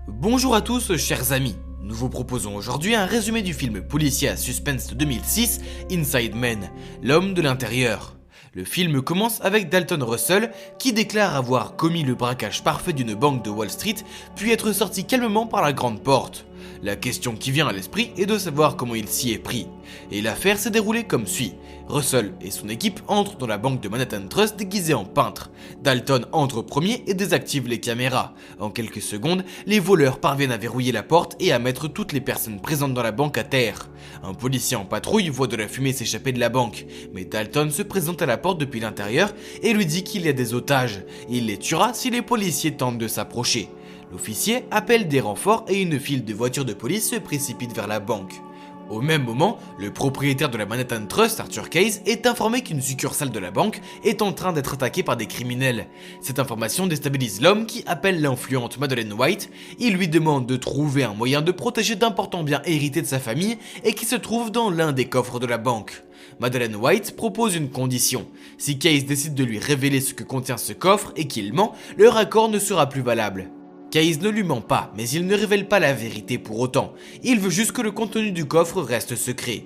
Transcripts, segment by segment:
Bonjour à tous chers amis, nous vous proposons aujourd'hui un résumé du film policier à suspense de 2006, Inside Man, l'homme de l'intérieur. Le film commence avec Dalton Russell qui déclare avoir commis le braquage parfait d'une banque de Wall Street puis être sorti calmement par la grande porte. La question qui vient à l'esprit est de savoir comment il s'y est pris. Et l'affaire s'est déroulée comme suit. Russell et son équipe entrent dans la banque de Manhattan Trust déguisés en peintres. Dalton entre premier et désactive les caméras. En quelques secondes, les voleurs parviennent à verrouiller la porte et à mettre toutes les personnes présentes dans la banque à terre. Un policier en patrouille voit de la fumée s'échapper de la banque, mais Dalton se présente à la porte depuis l'intérieur et lui dit qu'il y a des otages. Il les tuera si les policiers tentent de s'approcher. L'officier appelle des renforts et une file de voitures de police se précipite vers la banque. Au même moment, le propriétaire de la Manhattan Trust, Arthur Case, est informé qu'une succursale de la banque est en train d'être attaquée par des criminels. Cette information déstabilise l'homme qui appelle l'influente Madeleine White. Il lui demande de trouver un moyen de protéger d'importants biens hérités de sa famille et qui se trouvent dans l'un des coffres de la banque. Madeleine White propose une condition. Si Case décide de lui révéler ce que contient ce coffre et qu'il ment, leur accord ne sera plus valable. Case ne lui ment pas, mais il ne révèle pas la vérité pour autant. Il veut juste que le contenu du coffre reste secret.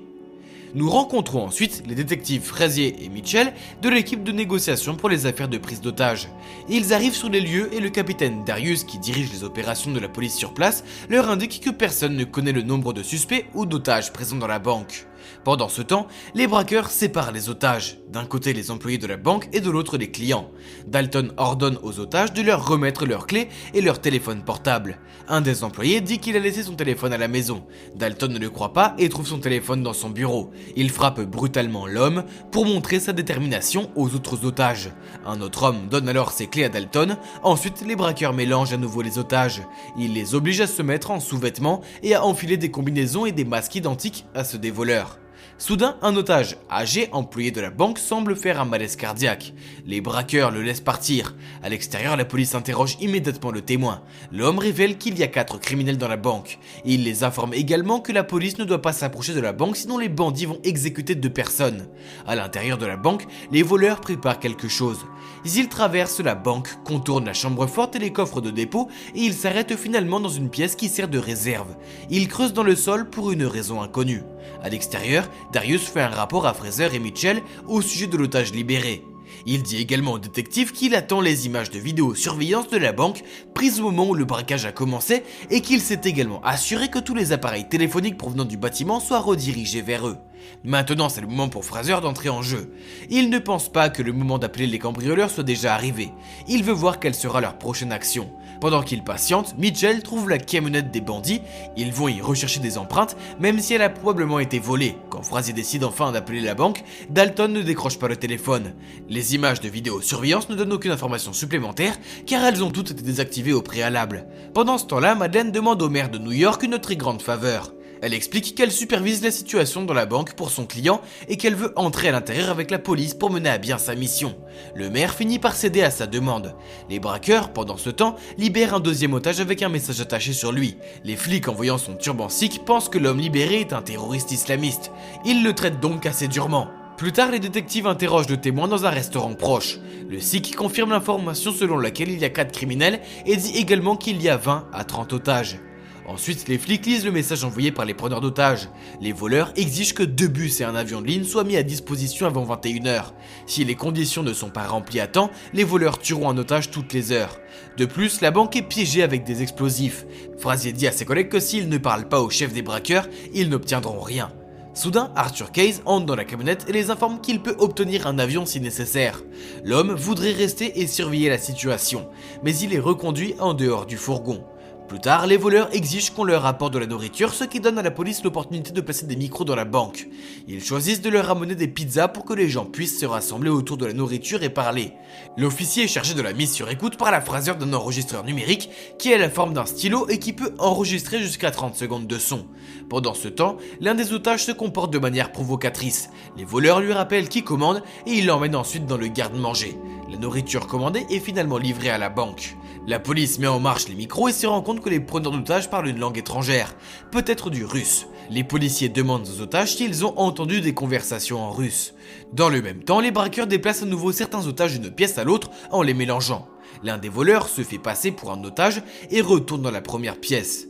Nous rencontrons ensuite les détectives Frazier et Mitchell de l'équipe de négociation pour les affaires de prise d'otages. Ils arrivent sur les lieux et le capitaine Darius, qui dirige les opérations de la police sur place, leur indique que personne ne connaît le nombre de suspects ou d'otages présents dans la banque. Pendant ce temps, les braqueurs séparent les otages, d'un côté les employés de la banque et de l'autre les clients. Dalton ordonne aux otages de leur remettre leurs clés et leur téléphone portable. Un des employés dit qu'il a laissé son téléphone à la maison. Dalton ne le croit pas et trouve son téléphone dans son bureau. Il frappe brutalement l'homme pour montrer sa détermination aux autres otages. Un autre homme donne alors ses clés à Dalton. Ensuite, les braqueurs mélangent à nouveau les otages. Ils les obligent à se mettre en sous-vêtements et à enfiler des combinaisons et des masques identiques à ceux des voleurs. Soudain, un otage âgé, employé de la banque, semble faire un malaise cardiaque. Les braqueurs le laissent partir. À l'extérieur, la police interroge immédiatement le témoin. L'homme révèle qu'il y a 4 criminels dans la banque. Il les informe également que la police ne doit pas s'approcher de la banque sinon les bandits vont exécuter 2 personnes. À l'intérieur de la banque, les voleurs préparent quelque chose. Ils traversent la banque, contournent la chambre forte et les coffres de dépôt et ils s'arrêtent finalement dans une pièce qui sert de réserve. Ils creusent dans le sol pour une raison inconnue. À l'extérieur, Darius fait un rapport à Fraser et Mitchell au sujet de l'otage libéré. Il dit également au détective qu'il attend les images de vidéosurveillance de la banque prises au moment où le braquage a commencé et qu'il s'est également assuré que tous les appareils téléphoniques provenant du bâtiment soient redirigés vers eux. Maintenant, c'est le moment pour Fraser d'entrer en jeu. Il ne pense pas que le moment d'appeler les cambrioleurs soit déjà arrivé. Il veut voir quelle sera leur prochaine action. Pendant qu'il patiente, Mitchell trouve la camionnette des bandits. Ils vont y rechercher des empreintes, même si elle a probablement été volée. Quand Frazier décide enfin d'appeler la banque, Dalton ne décroche pas le téléphone. Les images de vidéosurveillance ne donnent aucune information supplémentaire, car elles ont toutes été désactivées au préalable. Pendant ce temps-là, Madeleine demande au maire de New York une très grande faveur. Elle explique qu'elle supervise la situation dans la banque pour son client et qu'elle veut entrer à l'intérieur avec la police pour mener à bien sa mission. Le maire finit par céder à sa demande. Les braqueurs, pendant ce temps, libèrent un deuxième otage avec un message attaché sur lui. Les flics, en voyant son turban sikh, pensent que l'homme libéré est un terroriste islamiste. Ils le traitent donc assez durement. Plus tard, les détectives interrogent le témoin dans un restaurant proche. Le sikh confirme l'information selon laquelle il y a 4 criminels et dit également qu'il y a 20 à 30 otages. Ensuite, les flics lisent le message envoyé par les preneurs d'otages. Les voleurs exigent que 2 bus et un avion de ligne soient mis à disposition avant 21h. Si les conditions ne sont pas remplies à temps, les voleurs tueront un otage toutes les heures. De plus, la banque est piégée avec des explosifs. Frazier dit à ses collègues que s'ils ne parlent pas au chef des braqueurs, ils n'obtiendront rien. Soudain, Arthur Case entre dans la camionnette et les informe qu'il peut obtenir un avion si nécessaire. L'homme voudrait rester et surveiller la situation, mais il est reconduit en dehors du fourgon. Plus tard, les voleurs exigent qu'on leur apporte de la nourriture, ce qui donne à la police l'opportunité de placer des micros dans la banque. Ils choisissent de leur ramener des pizzas pour que les gens puissent se rassembler autour de la nourriture et parler. L'officier est chargé de la mise sur écoute par la Fraser d'un enregistreur numérique qui a la forme d'un stylo et qui peut enregistrer jusqu'à 30 secondes de son. Pendant ce temps, l'un des otages se comporte de manière provocatrice. Les voleurs lui rappellent qui commande et il l'emmène ensuite dans le garde-manger. La nourriture commandée est finalement livrée à la banque. La police met en marche les micros et se rend compte que les preneurs d'otages parlent une langue étrangère, peut-être du russe. Les policiers demandent aux otages s'ils ont entendu des conversations en russe. Dans le même temps, les braqueurs déplacent à nouveau certains otages d'une pièce à l'autre en les mélangeant. L'un des voleurs se fait passer pour un otage et retourne dans la première pièce.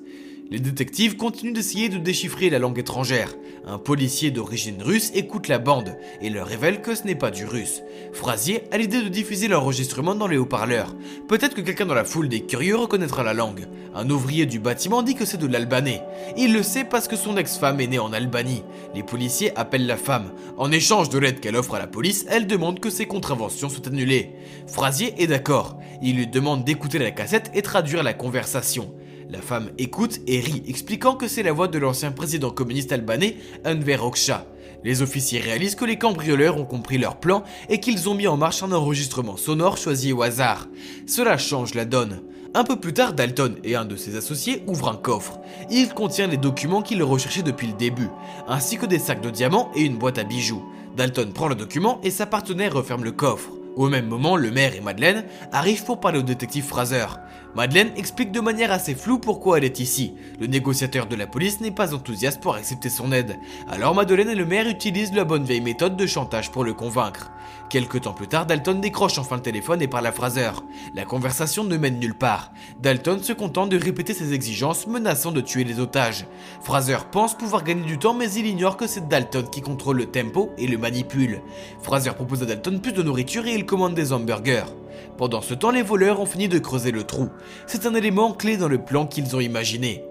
Les détectives continuent d'essayer de déchiffrer la langue étrangère. Un policier d'origine russe écoute la bande et leur révèle que ce n'est pas du russe. Frazier a l'idée de diffuser l'enregistrement dans les haut-parleurs. Peut-être que quelqu'un dans la foule des curieux reconnaîtra la langue. Un ouvrier du bâtiment dit que c'est de l'albanais. Il le sait parce que son ex-femme est née en Albanie. Les policiers appellent la femme. En échange de l'aide qu'elle offre à la police, elle demande que ses contraventions soient annulées. Frazier est d'accord. Il lui demande d'écouter la cassette et traduire la conversation. La femme écoute et rit, expliquant que c'est la voix de l'ancien président communiste albanais, Enver Hoxha. Les officiers réalisent que les cambrioleurs ont compris leur plan et qu'ils ont mis en marche un enregistrement sonore choisi au hasard. Cela change la donne. Un peu plus tard, Dalton et un de ses associés ouvrent un coffre. Il contient les documents qu'ils recherchaient depuis le début, ainsi que des sacs de diamants et une boîte à bijoux. Dalton prend le document et sa partenaire referme le coffre. Au même moment, le maire et Madeleine arrivent pour parler au détective Fraser. Madeleine explique de manière assez floue pourquoi elle est ici. Le négociateur de la police n'est pas enthousiaste pour accepter son aide. Alors Madeleine et le maire utilisent la bonne vieille méthode de chantage pour le convaincre. Quelque temps plus tard, Dalton décroche enfin le téléphone et parle à Fraser. La conversation ne mène nulle part. Dalton se contente de répéter ses exigences, menaçant de tuer les otages. Fraser pense pouvoir gagner du temps, mais il ignore que c'est Dalton qui contrôle le tempo et le manipule. Fraser propose à Dalton plus de nourriture et il commande des hamburgers. Pendant ce temps, les voleurs ont fini de creuser le trou. C'est un élément clé dans le plan qu'ils ont imaginé.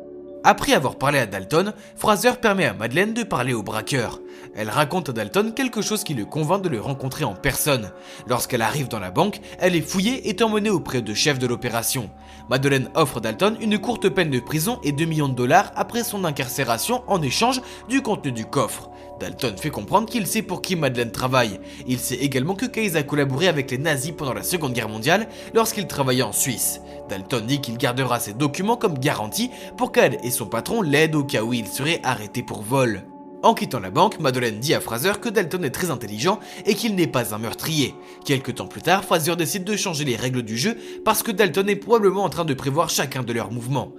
Après avoir parlé à Dalton, Fraser permet à Madeleine de parler au braqueur. Elle raconte à Dalton quelque chose qui le convainc de le rencontrer en personne. Lorsqu'elle arrive dans la banque, elle est fouillée et emmenée auprès du chef de l'opération. Madeleine offre Dalton une courte peine de prison et 2 millions de dollars après son incarcération en échange du contenu du coffre. Dalton fait comprendre qu'il sait pour qui Madeleine travaille. Il sait également que Keyes a collaboré avec les nazis pendant la Seconde Guerre mondiale lorsqu'il travaillait en Suisse. Dalton dit qu'il gardera ces documents comme garantie pour qu'elle et son patron l'aident au cas où il serait arrêté pour vol. En quittant la banque, Madeleine dit à Fraser que Dalton est très intelligent et qu'il n'est pas un meurtrier. Quelque temps plus tard, Fraser décide de changer les règles du jeu parce que Dalton est probablement en train de prévoir chacun de leurs mouvements.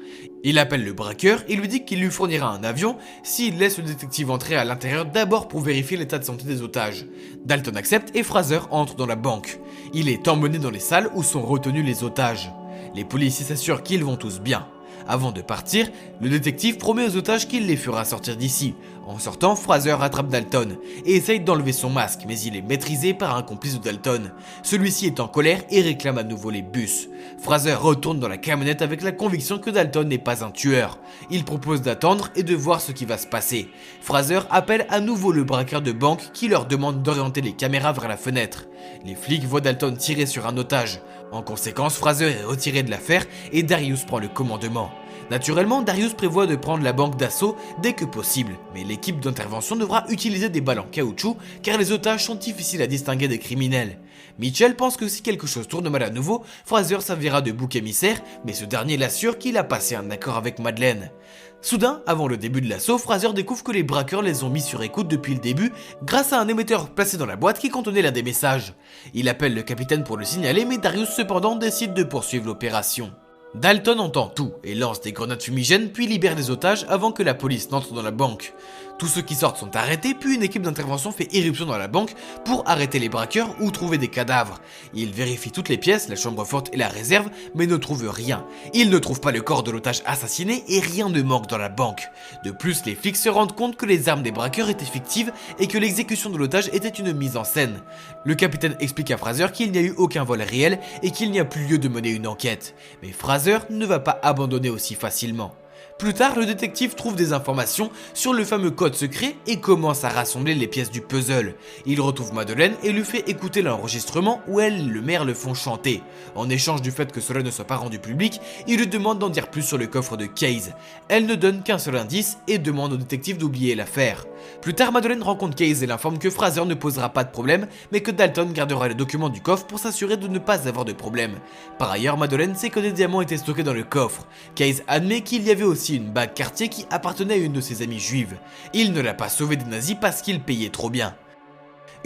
Il appelle le braqueur et lui dit qu'il lui fournira un avion s'il laisse le détective entrer à l'intérieur d'abord pour vérifier l'état de santé des otages. Dalton accepte et Fraser entre dans la banque. Il est emmené dans les salles où sont retenus les otages. Les policiers s'assurent qu'ils vont tous bien. Avant de partir, le détective promet aux otages qu'il les fera sortir d'ici. En sortant, Fraser rattrape Dalton et essaye d'enlever son masque, mais il est maîtrisé par un complice de Dalton. Celui-ci est en colère et réclame à nouveau les bus. Fraser retourne dans la camionnette avec la conviction que Dalton n'est pas un tueur. Il propose d'attendre et de voir ce qui va se passer. Fraser appelle à nouveau le braqueur de banque qui leur demande d'orienter les caméras vers la fenêtre. Les flics voient Dalton tirer sur un otage. En conséquence, Fraser est retiré de l'affaire et Darius prend le commandement. Naturellement, Darius prévoit de prendre la banque d'assaut dès que possible, mais l'équipe d'intervention devra utiliser des balles en caoutchouc car les otages sont difficiles à distinguer des criminels. Mitchell pense que si quelque chose tourne mal à nouveau, Fraser servira de bouc émissaire, mais ce dernier l'assure qu'il a passé un accord avec Madeleine. Soudain, avant le début de l'assaut, Fraser découvre que les braqueurs les ont mis sur écoute depuis le début grâce à un émetteur placé dans la boîte qui contenait l'un des messages. Il appelle le capitaine pour le signaler, mais Darius cependant décide de poursuivre l'opération. Dalton entend tout et lance des grenades fumigènes puis libère les otages avant que la police n'entre dans la banque. Tous ceux qui sortent sont arrêtés puis une équipe d'intervention fait irruption dans la banque pour arrêter les braqueurs ou trouver des cadavres. Ils vérifient toutes les pièces, la chambre forte et la réserve mais ne trouvent rien. Ils ne trouvent pas le corps de l'otage assassiné et rien ne manque dans la banque. De plus, les flics se rendent compte que les armes des braqueurs étaient fictives et que l'exécution de l'otage était une mise en scène. Le capitaine explique à Fraser qu'il n'y a eu aucun vol réel et qu'il n'y a plus lieu de mener une enquête. Mais Fraser ne va pas abandonner aussi facilement. Plus tard, le détective trouve des informations sur le fameux code secret et commence à rassembler les pièces du puzzle. Il retrouve Madeleine et lui fait écouter l'enregistrement où elle et le maire le font chanter. En échange du fait que cela ne soit pas rendu public, il lui demande d'en dire plus sur le coffre de Keyes. Elle ne donne qu'un seul indice et demande au détective d'oublier l'affaire. Plus tard, Madeleine rencontre Keyes et l'informe que Fraser ne posera pas de problème, mais que Dalton gardera les documents du coffre pour s'assurer de ne pas avoir de problème. Par ailleurs, Madeleine sait que des diamants étaient stockés dans le coffre. Keyes admet qu'il y avait aussi une bague Cartier qui appartenait à une de ses amies juives. Il ne l'a pas sauvée des nazis parce qu'il payait trop bien.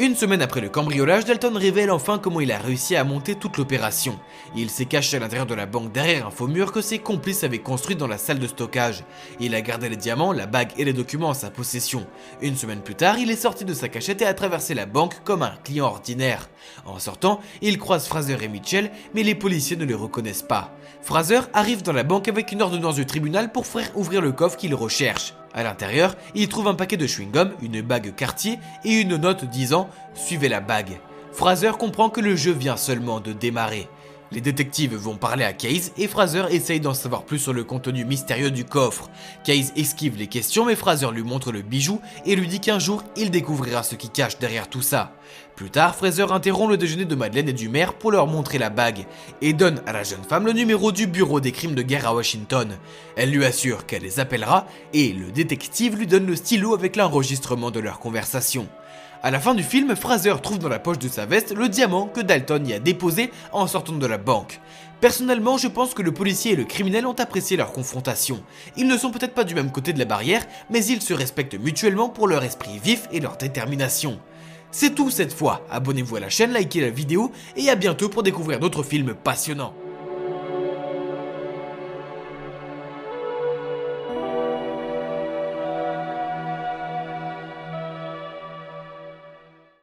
Une semaine après le cambriolage, Dalton révèle enfin comment il a réussi à monter toute l'opération. Il s'est caché à l'intérieur de la banque derrière un faux mur que ses complices avaient construit dans la salle de stockage. Il a gardé les diamants, la bague et les documents en sa possession. Une semaine plus tard, il est sorti de sa cachette et a traversé la banque comme un client ordinaire. En sortant, il croise Fraser et Mitchell, mais les policiers ne les reconnaissent pas. Fraser arrive dans la banque avec une ordonnance du tribunal pour faire ouvrir le coffre qu'il recherche. À l'intérieur, il trouve un paquet de chewing-gum, une bague Cartier et une note disant « Suivez la bague ». Fraser comprend que le jeu vient seulement de démarrer. Les détectives vont parler à Case et Fraser essaye d'en savoir plus sur le contenu mystérieux du coffre. Case esquive les questions mais Fraser lui montre le bijou et lui dit qu'un jour il découvrira ce qui cache derrière tout ça. Plus tard, Fraser interrompt le déjeuner de Madeleine et du maire pour leur montrer la bague et donne à la jeune femme le numéro du bureau des crimes de guerre à Washington. Elle lui assure qu'elle les appellera et le détective lui donne le stylo avec l'enregistrement de leur conversation. À la fin du film, Fraser trouve dans la poche de sa veste le diamant que Dalton y a déposé en sortant de la banque. Personnellement, je pense que le policier et le criminel ont apprécié leur confrontation. Ils ne sont peut-être pas du même côté de la barrière, mais ils se respectent mutuellement pour leur esprit vif et leur détermination. C'est tout cette fois, abonnez-vous à la chaîne, likez la vidéo et à bientôt pour découvrir d'autres films passionnants.